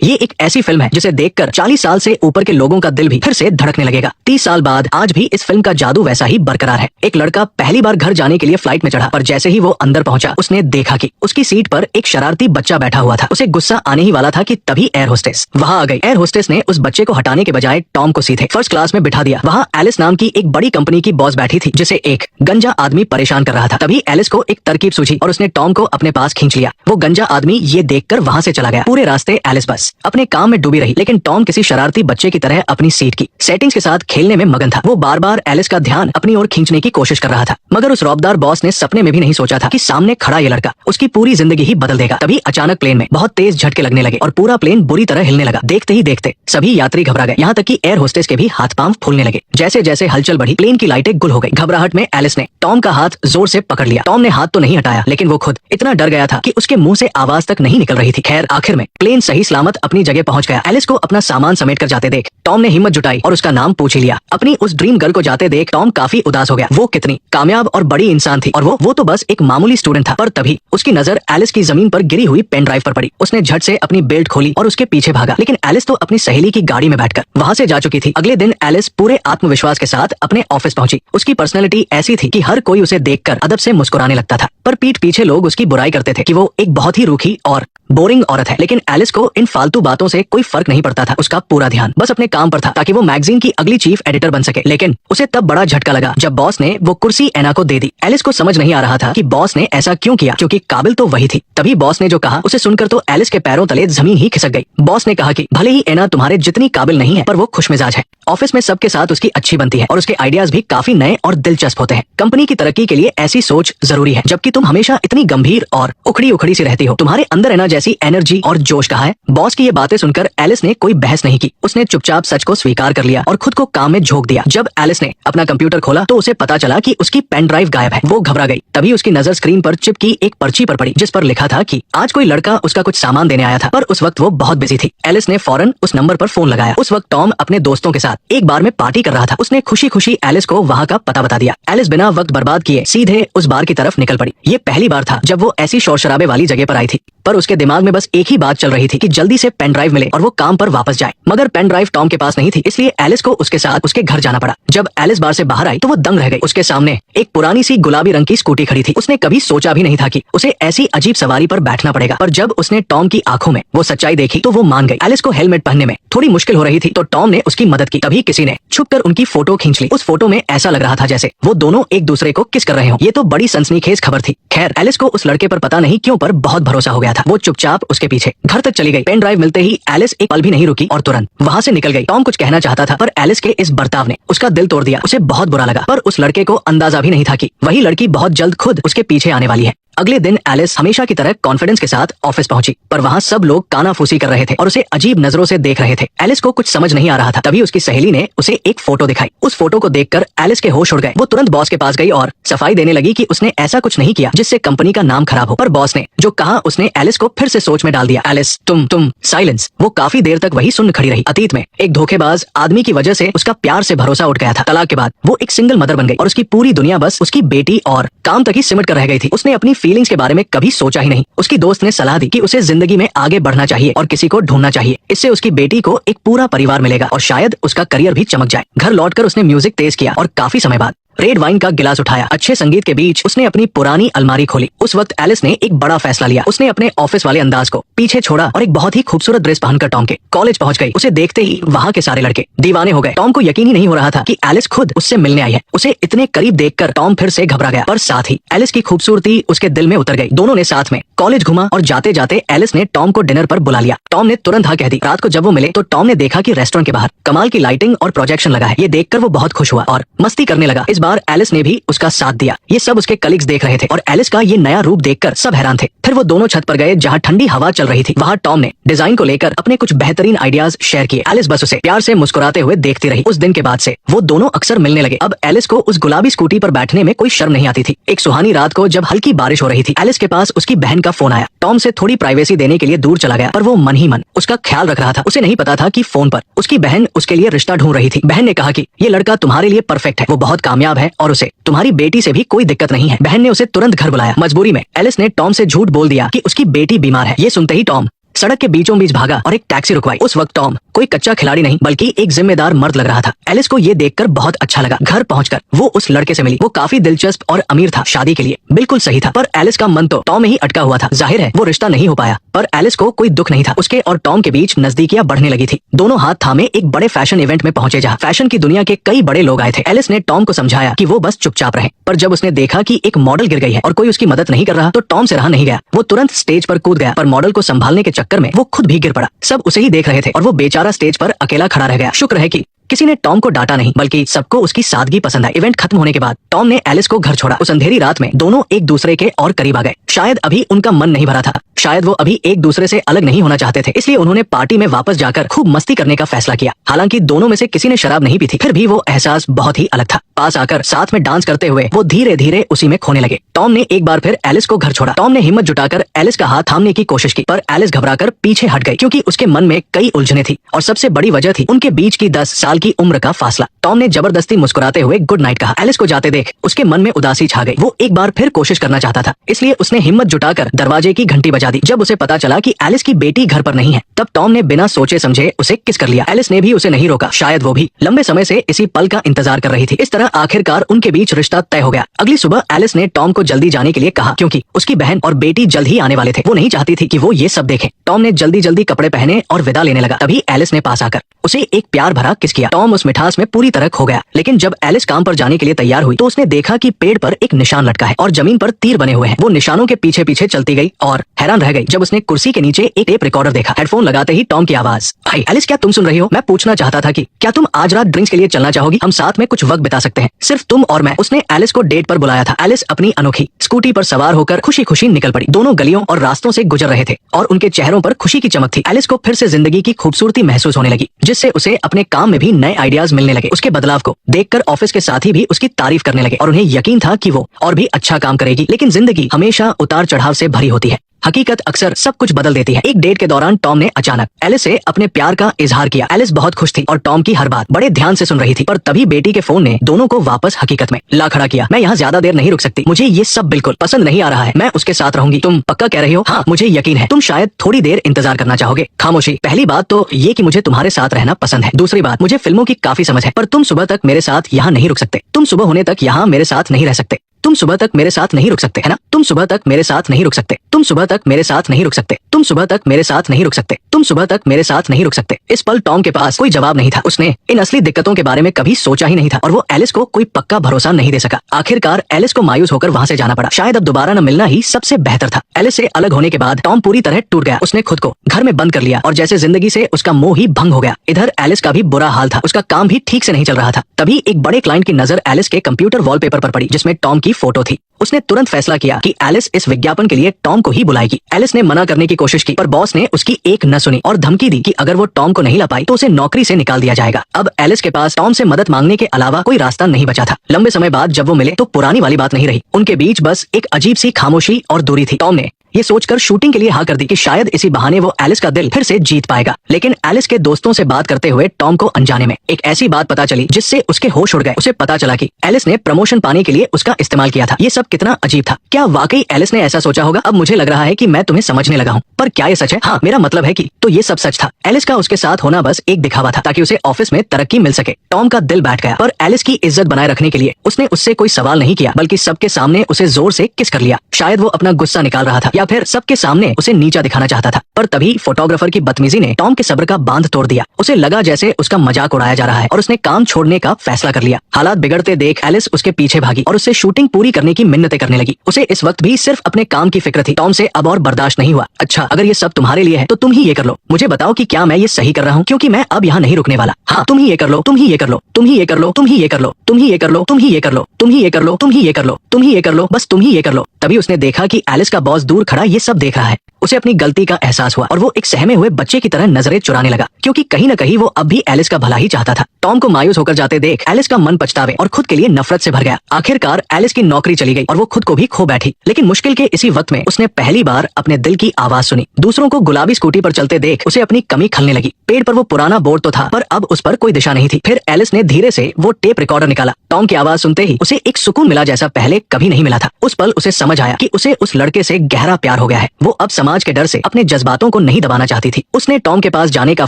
ये एक ऐसी फिल्म है जिसे देखकर 40 साल से ऊपर के लोगों का दिल भी फिर से धड़कने लगेगा। 30 साल बाद आज भी इस फिल्म का जादू वैसा ही बरकरार है। एक लड़का पहली बार घर जाने के लिए फ्लाइट में चढ़ा, पर जैसे ही वो अंदर पहुंचा उसने देखा कि उसकी सीट पर एक शरारती बच्चा बैठा हुआ था। उसे गुस्सा आने ही वाला था कि तभी एयर होस्टेस वहां आ गई। एयर होस्टेस ने उस बच्चे को हटाने के बजाय टॉम को सीधे फर्स्ट क्लास में बिठा दिया। वहां एलिस नाम की एक बड़ी कंपनी की बॉस बैठी थी जिसे एक गंजा आदमी परेशान कर रहा था। तभी एलिस को एक तरकीब सूझी और उसने टॉम को अपने पास खींच लिया। वो गंजा आदमी ये देखकर वहां से चला गया। पूरे रास्ते एलिस बस अपने काम में डूबी रही, लेकिन टॉम किसी शरारती बच्चे की तरह अपनी सीट की सेटिंग्स के साथ खेलने में मगन था। वो बार बार एलिस का ध्यान अपनी ओर खींचने की कोशिश कर रहा था, मगर उस रौबदार बॉस ने सपने में भी नहीं सोचा था कि सामने खड़ा ये लड़का उसकी पूरी जिंदगी ही बदल देगा। तभी अचानक प्लेन में बहुत तेज झटके लगने लगे और पूरा प्लेन बुरी तरह हिलने लगा। देखते ही देखते सभी यात्री घबरा गए, यहाँ तक कि एयर होस्टेस के भी हाथ पांव फूलने लगे। जैसे जैसे हलचल बढ़ी, प्लेन की लाइटें गुल हो गई। घबराहट में एलिस ने टॉम का हाथ जोर से पकड़ लिया। टॉम ने हाथ तो नहीं हटाया, लेकिन वो खुद इतना डर गया था कि उसके मुंह से आवाज तक नहीं निकल रही थी। खैर आखिर में प्लेन सही सलामत अपनी जगह पहुंच गया। एलिस को अपना सामान समेट कर जाते देख टॉम ने हिम्मत जुटाई और उसका नाम पूछ ही लिया। अपनी उस ड्रीम गर्ल को जाते देख टॉम काफी उदास हो गया। वो कितनी कामयाब और बड़ी इंसान थी और वो तो बस एक मामूली स्टूडेंट था। पर तभी उसकी नजर एलिस की जमीन पर गिरी हुई पेन ड्राइव पर पड़ी। उसने झट से अपनी बेल्ट खोली और उसके पीछे भागा, लेकिन एलिस तो अपनी सहेली की गाड़ी में बैठकर वहां से जा चुकी थी। अगले दिन एलिस पूरे आत्मविश्वास के साथ अपने ऑफिस पहुंची। उसकी पर्सनैलिटी ऐसी थी कि हर कोई उसे देखकर अदब से मुस्कुराने लगता था, पर पीठ पीछे लोग उसकी बुराई करते थे कि वो एक बहुत ही रूखी और बोरिंग औरत है। लेकिन एलिस को इन फालतू बातों से कोई फर्क नहीं पड़ता था। उसका पूरा ध्यान बस अपने काम पर था ताकि वो मैगजीन की अगली चीफ एडिटर बन सके। लेकिन उसे तब बड़ा झटका लगा जब बॉस ने वो कुर्सी एना को दे दी। एलिस को समझ नहीं आ रहा था कि बॉस ने ऐसा क्यों किया, क्योंकि काबिल तो वही थी। तभी बॉस ने जो कहा उसे सुनकर तो एलिस के पैरों तले जमीन ही खिसक गई। बॉस ने कहा कि भले ही एना तुम्हारे जितनी काबिल नहीं है, पर वो खुशमिजाज है। ऑफिस में सबके साथ उसकी अच्छी बनती है और उसके आइडियाज भी काफी नए और दिलचस्प होते हैं। कंपनी की तरक्की के लिए ऐसी सोच जरूरी है, जबकि तुम हमेशा इतनी गंभीर और उखड़ी उखड़ी सी रहती हो। तुम्हारे अंदर एना जैसी एनर्जी और जोश कहाँ है? बॉस की ये बातें सुनकर एलिस ने कोई बहस नहीं की। उसने चुपचाप सच को स्वीकार कर लिया और खुद को काम में झोंक दिया। जब एलिस ने अपना कंप्यूटर खोला तो उसे पता चला कि उसकी पेन ड्राइव गायब है। वो घबरा गई। तभी उसकी नजर स्क्रीन पर चिपकी एक पर्ची पर पड़ी जिस पर लिखा था कि आज कोई लड़का उसका कुछ सामान देने आया था, पर उस वक्त वो बहुत बिजी थी। एलिस ने फौरन उस नंबर पर फोन लगाया। उस वक्त टॉम अपने दोस्तों के साथ एक बार में पार्टी कर रहा था। उसने खुशी खुशी एलिस को वहाँ का पता बता दिया। एलिस बिना वक्त बर्बाद किए सीधे उस बार की तरफ निकल पड़ी। ये पहली बार था जब वो ऐसी शोर शराबे वाली जगह पर आई थी, पर उसके दिमाग में बस एक ही बात चल रही थी कि जल्दी से पेन ड्राइव मिले और वो काम पर वापस जाए। मगर पेन ड्राइव टॉम के पास नहीं थी, इसलिए एलिस को उसके साथ उसके घर जाना पड़ा। जब एलिस बार से बाहर आई तो वो दंग रह गई। उसके सामने एक पुरानी सी गुलाबी रंग की स्कूटी खड़ी थी। उसने कभी सोचा भी नहीं था कि उसे ऐसी अजीब सवारी पर बैठना पड़ेगा, पर जब उसने टॉम की आंखों में वो सच्चाई देखी तो वो मान गई। एलिस को हेलमेट पहनने में थोड़ी मुश्किल हो रही थी, तो टॉम ने उसकी मदद की। तभी किसी ने छुपकर उनकी फोटो खींच ली। उस फोटो में ऐसा लग रहा था जैसे वो दोनों एक दूसरे को किस कर रहे हो। ये तो बड़ी सनसनीखेज खबर थी। खैर एलिस को उस लड़के पर पता नहीं क्यों पर बहुत भरोसा हो गया था। वो चुपचाप उसके पीछे घर तक चली गई। पेन ड्राइव मिलते ही एलिस एक पल भी नहीं रुकी और तुरंत वहां से निकल गई। टॉम कुछ कहना चाहता था, पर एलिस के इस बर्ताव ने उसका दिल तोड़ दिया। उसे बहुत बुरा लगा, पर उस लड़के को अंदाजा भी नहीं था कि वही लड़की बहुत जल्द खुद उसके पीछे आने वाली है। अगले दिन एलिस हमेशा की तरह कॉन्फिडेंस के साथ ऑफिस पहुंची, पर वहां सब लोग कानाफूसी कर रहे थे और उसे अजीब नजरों से देख रहे थे। एलिस को कुछ समझ नहीं आ रहा था। तभी उसकी सहेली ने उसे एक फोटो दिखाई। उस फोटो को देखकर एलिस के होश उड़ गए। वो तुरंत बॉस के पास गई और सफाई देने लगी कि उसने ऐसा कुछ नहीं किया जिससे कंपनी का नाम खराब हो। पर बॉस ने जो कहा उसने एलिस को फिर से सोच में डाल दिया। एलिस तुम साइलेंस। वो काफी देर तक वही सुन खड़ी रही। अतीत में एक धोखेबाज आदमी की वजह से उसका प्यार से भरोसा उठ गया था। तलाक के बाद वो एक सिंगल मदर बन गई और उसकी पूरी दुनिया बस उसकी बेटी और काम तक ही सिमट कर रह गई थी। उसने अपनी फीलिंग्स के बारे में कभी सोचा ही नहीं। उसकी दोस्त ने सलाह दी कि उसे जिंदगी में आगे बढ़ना चाहिए और किसी को ढूंढना चाहिए। इससे उसकी बेटी को एक पूरा परिवार मिलेगा और शायद उसका करियर भी चमक जाए। घर लौटकर उसने म्यूजिक तेज किया और काफी समय बाद रेड वाइन का गिलास उठाया। अच्छे संगीत के बीच उसने अपनी पुरानी अलमारी खोली। उस वक्त एलिस ने एक बड़ा फैसला लिया। उसने अपने ऑफिस वाले अंदाज को पीछे छोड़ा और एक बहुत ही खूबसूरत ड्रेस पहनकर टॉम के कॉलेज पहुंच गई। उसे देखते ही वहां के सारे लड़के दीवाने हो गए। टॉम को यकीन ही नहीं हो रहा था कि एलिस खुद उससे मिलने आई है। उसे इतने करीब देखकर टॉम फिर से घबरा गया, पर साथ ही एलिस की खूबसूरती उसके दिल में उतर गई। दोनों ने साथ में कॉलेज घुमा और जाते जाते एलिस ने टॉम को डिनर पर बुला लिया। टॉम ने तुरंत हाँ कह दी। रात को जब वो मिले तो टॉम ने देखा कि रेस्टोरेंट के बाहर कमाल की लाइटिंग और प्रोजेक्शन लगा है। ये देखकर वो बहुत खुश हुआ और मस्ती करने लगा। इस बार एलिस ने भी उसका साथ दिया। ये सब उसके कलीग्स देख रहे थे और एलिस का ये नया रूप देखकर सब हैरान थे। फिर वो दोनों छत पर गए जहाँ ठंडी हवा चल रही थी। वहाँ टॉम ने डिजाइन को लेकर अपने कुछ बेहतरीन आइडियाज शेयर किए। एलिस बस उसे प्यार से मुस्कुराते हुए देखती रही। उस दिन के बाद से वो दोनों अक्सर मिलने लगे। अब एलिस को उस गुलाबी स्कूटी पर बैठने में कोई शर्म नहीं आती थी। एक सुहानी रात को जब हल्की बारिश हो रही थी, एलिस के पास उसकी बहन का फोन आया। टॉम से थोड़ी प्राइवेसी देने के लिए दूर चला गया, पर वो मन ही मन उसका ख्याल रख रहा था। उसे नहीं पता था कि फोन पर उसकी बहन उसके लिए रिश्ता ढूंढ रही थी। बहन ने कहा कि ये लड़का तुम्हारे लिए परफेक्ट है, वो बहुत कामयाब है और उसे तुम्हारी बेटी से भी कोई दिक्कत नहीं है। बहन ने उसे तुरंत घर बुलाया। मजबूरी में एलिस ने टॉम से झूठ बोल दिया कि उसकी बेटी बीमार है। ये सुनते ही टॉम सड़क के बीचों बीच भागा और एक टैक्सी रुकवाई। उस वक्त टॉम कोई कच्चा खिलाड़ी नहीं बल्कि एक जिम्मेदार मर्द लग रहा था। एलिस को ये देखकर बहुत अच्छा लगा। घर पहुंचकर वो उस लड़के से मिली। वो काफी दिलचस्प और अमीर था, शादी के लिए बिल्कुल सही था, पर एलिस का मन तो टॉम में ही अटका हुआ था। जाहिर है वो रिश्ता नहीं हो पाया, पर एलिस को कोई दुख नहीं था। उसके और टॉम के बीच नजदीकियां बढ़ने लगी थी। दोनों हाथ थामे एक बड़े फैशन इवेंट में पहुंचे जहां फैशन की दुनिया के कई बड़े लोग आए थे। एलिस ने टॉम को समझाया कि वो बस चुपचाप रहे, पर जब उसने देखा कि एक मॉडल गिर गई है और कोई उसकी मदद नहीं कर रहा तो टॉम से रहा नहीं गया। वो तुरंत स्टेज पर कूद गया, पर मॉडल को संभालने के चक्कर में वो खुद भी गिर पड़ा। सब उसे ही देख रहे थे और वो बेचारा स्टेज पर अकेला खड़ा रह गया। शुक्र है कि किसी ने टॉम को डांटा नहीं, बल्कि सबको उसकी सादगी पसंद आई। इवेंट खत्म होने के बाद टॉम ने एलिस को घर छोड़ा। उस अंधेरी रात में दोनों एक दूसरे के और करीब आ गए। शायद अभी उनका मन नहीं भरा था, शायद वो अभी एक दूसरे से अलग नहीं होना चाहते थे, इसलिए उन्होंने पार्टी में वापस जाकर खूब मस्ती करने का फैसला किया। हालांकि दोनों में से किसी ने शराब नहीं पी थी, फिर भी वो एहसास बहुत ही अलग था। पास आकर साथ में डांस करते हुए वो धीरे धीरे उसी में खोने लगे। टॉम ने एक बार फिर एलिस को घर छोड़ा। टॉम ने हिम्मत जुटाकर एलिस का हाथ थामने की कोशिश की, पर एलिस घबराकर पीछे हट गई, क्योंकि उसके मन में कई उलझने थी और सबसे बड़ी वजह थी उनके बीच की 10 साल की उम्र का फासला। टॉम ने जबरदस्ती मुस्कुराते हुए गुड नाइट कहा। एलिस को जाते देख उसके मन में उदासी छा गई। वो एक बार फिर कोशिश करना चाहता था, इसलिए उसने हिम्मत जुटाकर दरवाजे की घंटी बजा दी। जब उसे पता चला कि एलिस की बेटी घर पर नहीं है, तब टॉम ने बिना सोचे समझे उसे किस कर लिया। एलिस ने भी उसे नहीं रोका, शायद वो भी लंबे समय से इसी पल का इंतजार कर रही थी। इस तरह आखिरकार उनके बीच रिश्ता तय हो गया। अगली सुबह एलिस ने टॉम को जल्दी जाने के लिए कहा, क्योंकि उसकी बहन और बेटी जल्द ही आने वाले थे। वो नहीं चाहती थी कि वो ये सब देखें। टॉम ने जल्दी जल्दी कपड़े पहने और विदा लेने लगा। तभी एलिस ने पास आकर उसे एक प्यार भरा किस किया। टॉम उस मिठास में पूरी तरह खो गया। लेकिन जब एलिस काम पर जाने के लिए तैयार हुई तो उसने देखा कि पेड़ पर एक निशान लटका है और जमीन पर तीर बने हुए हैं। वो निशानों के पीछे पीछे चलती गई और हैरान रह गई जब उसने कुर्सी के नीचे एक टेप रिकॉर्डर देखा। हेडफोन लगाते ही टॉम की आवाज आई, एलिस क्या तुम सुन रही हो? मैं पूछना चाहता था कि क्या तुम आज रात ड्रिंक्स के लिए चलना चाहोगी? हम साथ में कुछ वक्त बिता सकते हैं, सिर्फ तुम और मैं। उसने एलिस को डेट पर बुलाया था। एलिस अपनी अनोखी स्कूटी पर सवार होकर खुशी खुशी निकल पड़ी। दोनों गलियों और रास्तों से गुजर रहे थे और उनके चेहरों पर खुशी की चमक थी। एलिस को फिर से जिंदगी की खूबसूरती महसूस होने लगी, जिससे उसे अपने काम में भी नए आइडियाज मिलने लगे। उसके बदलाव को देखकर ऑफिस के साथी भी उसकी तारीफ करने लगे और उन्हें यकीन था कि वो और भी अच्छा काम करेगी। लेकिन जिंदगी हमेशा उतार चढ़ाव से भरी होती है। हकीकत अक्सर सब कुछ बदल देती है। एक डेट के दौरान टॉम ने अचानक एलिस से अपने प्यार का इजहार किया। एलिस बहुत खुश थी और टॉम की हर बात बड़े ध्यान से सुन रही थी, पर तभी बेटी के फोन ने दोनों को वापस हकीकत में ला खड़ा किया। मैं यहाँ ज्यादा देर नहीं रुक सकती, मुझे ये सब बिल्कुल पसंद नहीं आ रहा है। मैं उसके साथ रहूंगी। तुम पक्का कह रही हो? हाँ, मुझे यकीन है। तुम शायद थोड़ी देर इंतजार करना चाहोगे। खामोशी। पहली बात तो ये कि मुझे तुम्हारे साथ रहना पसंद है। दूसरी बात, मुझे फिल्मों की काफी समझ है, पर तुम सुबह तक मेरे साथ यहाँ नहीं रुक सकते। तुम सुबह होने तक यहाँ मेरे साथ नहीं रह सकते। तुम सुबह तक मेरे साथ नहीं रुक सकते, है ना? तुम सुबह तक मेरे साथ नहीं रुक सकते। तुम सुबह तक मेरे साथ नहीं रुक सकते। तुम सुबह तक मेरे साथ नहीं रुक सकते। तुम सुबह तक मेरे साथ नहीं रुक सकते। इस पल टॉम के पास कोई जवाब नहीं था। उसने इन असली दिक्कतों के बारे में कभी सोचा ही नहीं था और वो एलिस को कोई पक्का भरोसा नहीं दे सका। आखिरकार एलिस को मायूस होकर वहाँ से जाना पड़ा। शायद अब दोबारा न मिलना ही सबसे बेहतर था। एलिस से अलग होने के बाद टॉम पूरी तरह टूट गया। उसने खुद को घर में बंद कर लिया और जैसे जिंदगी से उसका मोह ही भंग हो गया। इधर एलिस का भी बुरा हाल था। उसका काम भी ठीक से नहीं चल रहा था। तभी एक बड़े क्लाइंट की नजर एलिस के कंप्यूटर वॉलपेपर पर पड़ी, जिसमें टॉम की फोटो थी। उसने तुरंत फैसला किया कि एलिस इस विज्ञापन के लिए टॉम को ही बुलाएगी। एलिस ने मना करने की कोशिश की, पर बॉस ने उसकी एक न सुनी और धमकी दी कि अगर वो टॉम को नहीं ला पाई तो उसे नौकरी से निकाल दिया जाएगा। अब एलिस के पास टॉम से मदद मांगने के अलावा कोई रास्ता नहीं बचा था। लंबे समय बाद जब वो मिले तो पुरानी वाली बात नहीं रही। उनके बीच बस एक अजीब सी खामोशी और दूरी थी। टॉम ने ये सोचकर शूटिंग के लिए हाँ कर दी कि शायद इसी बहाने वो एलिस का दिल फिर से जीत पाएगा। लेकिन एलिस के दोस्तों से बात करते हुए टॉम को अनजाने में एक ऐसी बात पता चली जिससे उसके होश उड़ गए। उसे पता चला कि एलिस ने प्रमोशन पाने के लिए उसका इस्तेमाल किया था। ये सब कितना अजीब था। क्या वाकई एलिस ने ऐसा सोचा होगा? अब मुझे लग रहा है कि मैं तुम्हें समझने लगा हूँ, पर क्या ये सच है? हाँ, मेरा मतलब है कि तो ये सब सच था। एलिस का उसके साथ होना बस एक दिखावा था ताकि उसे ऑफिस में तरक्की मिल सके। टॉम का दिल बैठ गया, पर एलिस की इज्जत बनाए रखने के लिए उसने उससे कोई सवाल नहीं किया, बल्कि सबके सामने उसे जोर से किस कर लिया। शायद वो अपना गुस्सा निकाल रहा था या फिर सबके सामने उसे नीचा दिखाना चाहता था। पर तभी फोटोग्राफर की बदतमीजी ने टॉम के सब्र का बांध तोड़ दिया। उसे लगा जैसे उसका मजाक उड़ाया जा रहा है और उसने काम छोड़ने का फैसला कर लिया। हालात बिगड़ते देख एलिस उसके पीछे भागी और उससे शूटिंग पूरी करने की मिन्नतें करने लगी। उसे इस वक्त भी सिर्फ अपने काम की फिक्र थी। टॉम से अब और बर्दाश्त नहीं हुआ। अच्छा, अगर ये सब तुम्हारे लिए है तो तुम ही ये कर लो। मुझे बताओ कि क्या मैं ये सही कर रहा हूँ, क्योंकि मैं अब यहाँ नहीं रुकने वाला। हाँ, तुम ही ये कर लो, तुम ही ये कर लो, तुम ही ये कर लो, तुम ही ये कर लो, तुम ही ये कर लो, तुम ही ये कर लो, तुम ही ये कर लो, तुम ही ये कर लो, तुम ही ये कर लो, बस तुम ही ये कर लो। तभी उसने देखा कि एलिस का बॉस दूर खड़ा ये सब देख रहा है। उसे अपनी गलती का एहसास हुआ और वो एक सहमे हुए बच्चे की तरह नजरें चुराने लगा, क्योंकि कहीं न कहीं वो अब भी एलिस का भला ही चाहता था। टॉम को मायूस होकर जाते देख एलिस का मन पछतावे और खुद के लिए नफरत से भर गया। आखिरकार एलिस की नौकरी चली गई और वो खुद को भी खो बैठी। लेकिन मुश्किल के इसी वक्त में उसने पहली बार अपने दिल की आवाज सुनी। दूसरों को गुलाबी स्कूटी पर चलते देख उसे अपनी कमी खलने लगी। पेड़ पर वो पुराना बोर्ड तो था, पर अब उस पर कोई दिशा नहीं थी। फिर एलिस ने धीरे से वो टेप रिकॉर्डर निकाला। टॉम की आवाज सुनते ही उसे एक सुकून मिला जैसा पहले कभी नहीं मिला था। उस पल उसे समझ आया कि उसे उस लड़के से गहरा प्यार हो गया है। वो अब समाज के डर से अपने जज्बातों को नहीं दबाना चाहती थी। उसने टॉम के पास जाने का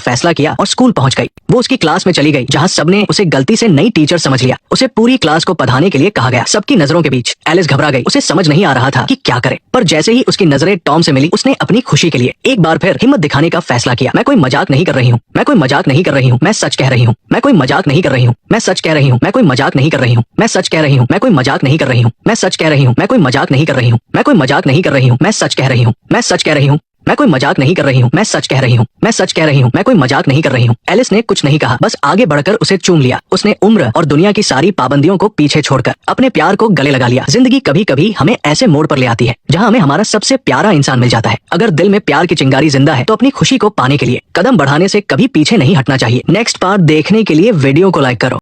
फैसला किया और स्कूल पहुंच गई। वो उसकी क्लास में चली गई जहां सबने उसे गलती से नई टीचर समझ लिया। उसे पूरी क्लास को पढ़ाने के लिए कहा गया। सबकी नजरों के बीच एलिस घबरा गई। उसे समझ नहीं आ रहा था कि क्या करे, पर जैसे ही उसकी नजरें टॉम से मिली उसने अपनी खुशी के लिए एक बार फिर हिम्मत दिखाने का फैसला किया। मैं कोई मजाक नहीं कर रही हूँ, मैं कोई मजाक नहीं कर रही हूँ, मैं सच कह रही हूँ, मैं कोई मजाक नहीं कर रही हूँ, मैं सच कह रही हूँ, मैं कोई मजाक नहीं कर रही हूँ, मैं सच कह रही हूँ, मैं कोई मजाक नहीं कर रही हूँ, मैं सच कह रही हूँ, मैं कोई मजाक नहीं कर रही हूँ, मैं कोई मजाक नहीं कर रही हूँ, मैं सच कह रही हूँ, मैं सच कह रही हूँ, मैं कोई मजाक नहीं कर रही हूँ, मैं सच कह रही हूँ, मैं सच कह रही हूँ, मैं कोई मजाक नहीं कर रही हूँ। एलिस ने कुछ नहीं कहा, बस आगे बढ़कर उसे चूम लिया। उसने उम्र और दुनिया की सारी पाबंदियों को पीछे छोड़कर अपने प्यार को गले लगा लिया। जिंदगी कभी कभी हमें ऐसे मोड़ पर ले आती है जहाँ हमें हमारा सबसे प्यारा इंसान मिल जाता है। अगर दिल में प्यार की चिंगारी जिंदा है तो अपनी खुशी को पाने के लिए कदम बढ़ाने से कभी पीछे नहीं हटना चाहिए। नेक्स्ट पार्ट देखने के लिए वीडियो को लाइक करो।